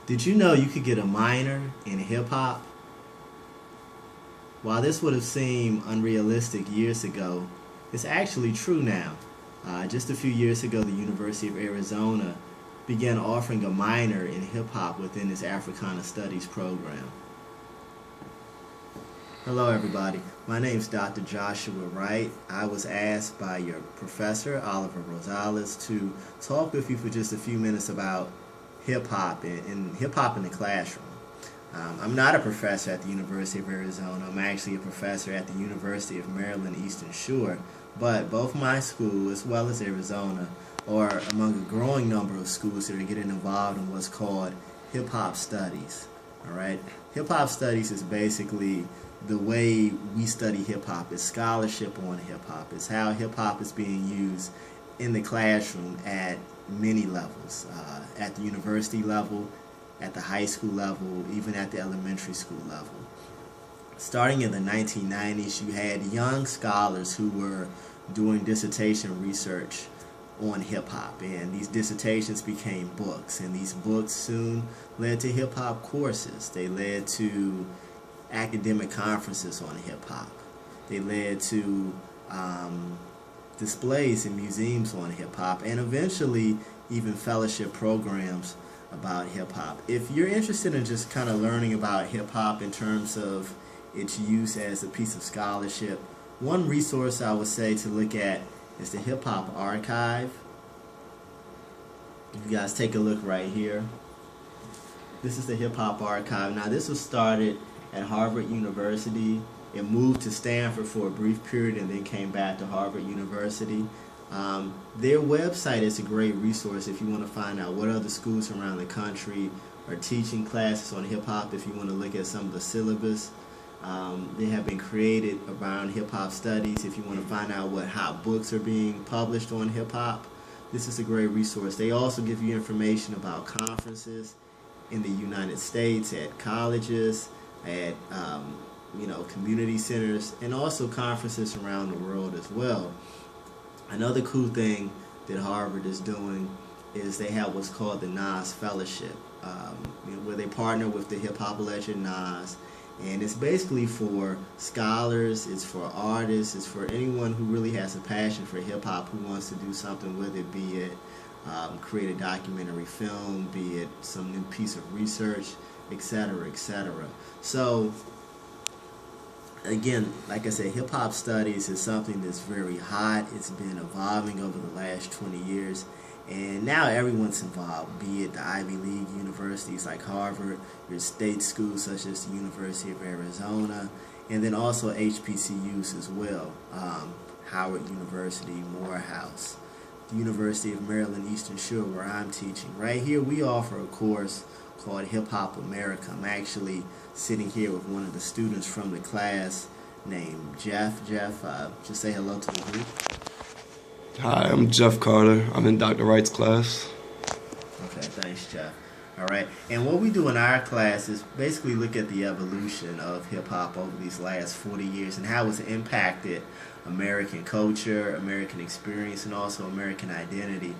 Did you know you could get a minor in hip hop? While this would have seemed unrealistic years ago, it's actually true now. Just a few years ago, the University of Arizona began offering a minor in hip hop within its Africana Studies program. Hello, everybody. My name is Dr. Joshua Wright. I was asked by your professor, Oliver Rosales, to talk with you for just a few minutes about hip hop and hip hop in the classroom. I'm not a professor at the University of Arizona. I'm actually a professor at the University of Maryland Eastern Shore. But both my school, as well as Arizona, are among a growing number of schools that are getting involved in what's called hip hop studies. All right, hip hop studies is basically the way we study hip hop. It's scholarship on hip hop. It's how hip hop is being used in the classroom at many levels, at the university level, at the high school level, even at the elementary school level. Starting in the 1990s, you had young scholars who were doing dissertation research on hip hop, and these dissertations became books, and these books soon led to hip hop courses. They led to academic conferences on hip hop. They led to displays in museums on hip hop, and eventually even fellowship programs about hip hop. If you're interested in just kind of learning about hip hop in terms of its use as a piece of scholarship, one resource I would say to look at is the Hip Hop Archive. If you guys take a look right here, this is the Hip Hop Archive. Now, this was started at Harvard University. It moved to Stanford for a brief period and then came back to Harvard University. Their website is a great resource if you want to find out what other schools around the country are teaching classes on hip hop. If you want to look at some of the syllabus, they have been created around hip hop studies. If you want to find out what hot books are being published on hip hop, this is a great resource. They also give you information about conferences in the United States, at colleges, at community centers, and also conferences around the world as well. Another cool thing that Harvard is doing is they have what's called the Nas Fellowship, where they partner with the hip hop legend Nas, and it's basically for scholars, it's for artists, it's for anyone who really has a passion for hip hop, who wants to do something with it, be it create a documentary film, be it some new piece of research, etc., etc. So again, like I said, hip-hop studies is something that's very hot. It's been evolving over the last 20 years, and now everyone's involved, be it the Ivy League universities like Harvard, your state schools such as the University of Arizona, and then also HBCUs as well, Howard University, Morehouse, the University of Maryland Eastern Shore, where I'm teaching. Right here we offer a course called Hip Hop America. I'm actually sitting here with one of the students from the class named Jeff. Jeff, just say hello to the group. Hi, I'm Jeff Carter. I'm in Dr. Wright's class. Okay, thanks, Jeff. All right, and what we do in our class is basically look at the evolution of hip-hop over these last 40 years and how it's impacted American culture, American experience, and also American identity,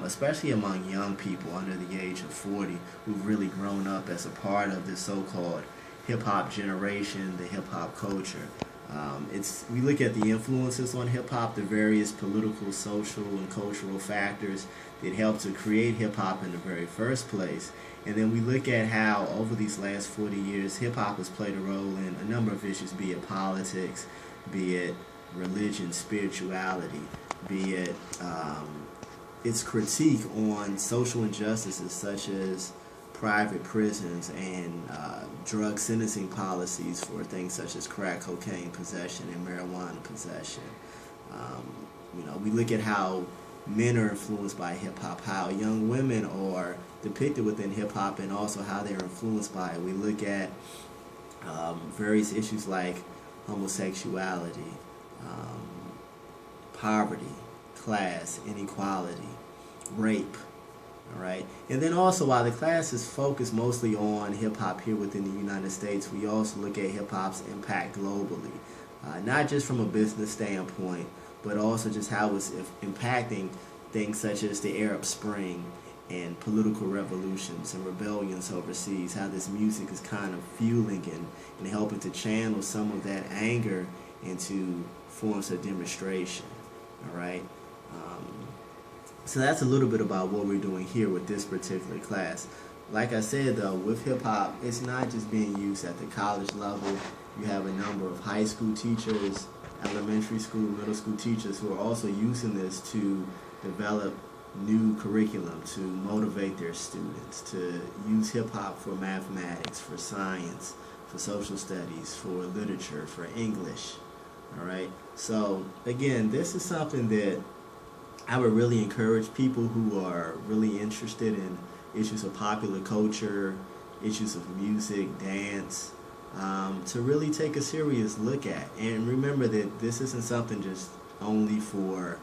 especially among young people under the age of 40 who've really grown up as a part of this so-called hip-hop generation, the hip-hop culture. We look at the influences on hip-hop, the various political, social, and cultural factors that helped to create hip-hop in the very first place. And then we look at how, over these last 40 years, hip-hop has played a role in a number of issues, be it politics, be it religion, spirituality, be it its critique on social injustices such as private prisons and drug sentencing policies for things such as crack cocaine possession and marijuana possession. We look at how men are influenced by hip-hop, how young women are depicted within hip-hop, and also how they're influenced by it. We look at various issues like homosexuality, poverty, class, inequality, rape, all right? And then also, while the class is focused mostly on hip-hop here within the United States, we also look at hip-hop's impact globally, not just from a business standpoint, but also just how it's impacting things such as the Arab Spring and political revolutions and rebellions overseas, how this music is kind of fueling and helping to channel some of that anger into forms of demonstration. All right. So that's a little bit about what we're doing here with this particular class. Like I said, though, with hip-hop, it's not just being used at the college level. You have a number of high school teachers, elementary school, middle school teachers who are also using this to develop new curriculum to motivate their students, to use hip-hop for mathematics, for science, for social studies, for literature, for English. All right. So again, this is something that I would really encourage people who are really interested in issues of popular culture, issues of music, dance, to really take a serious look at. And remember that this isn't something just only for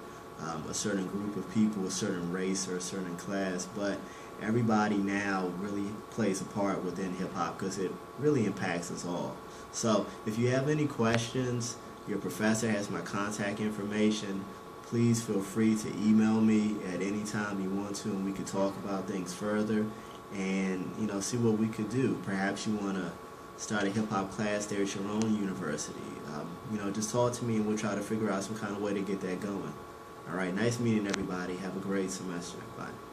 a certain group of people, a certain race, or a certain class, but everybody now really plays a part within hip-hop because it really impacts us all. So if you have any questions, your professor has my contact information. Please feel free to email me at any time you want to, and we could talk about things further and, see what we could do. Perhaps you want to start a hip-hop class there at your own university. Just talk to me and we'll try to figure out some kind of way to get that going. All right, nice meeting everybody. Have a great semester. Bye.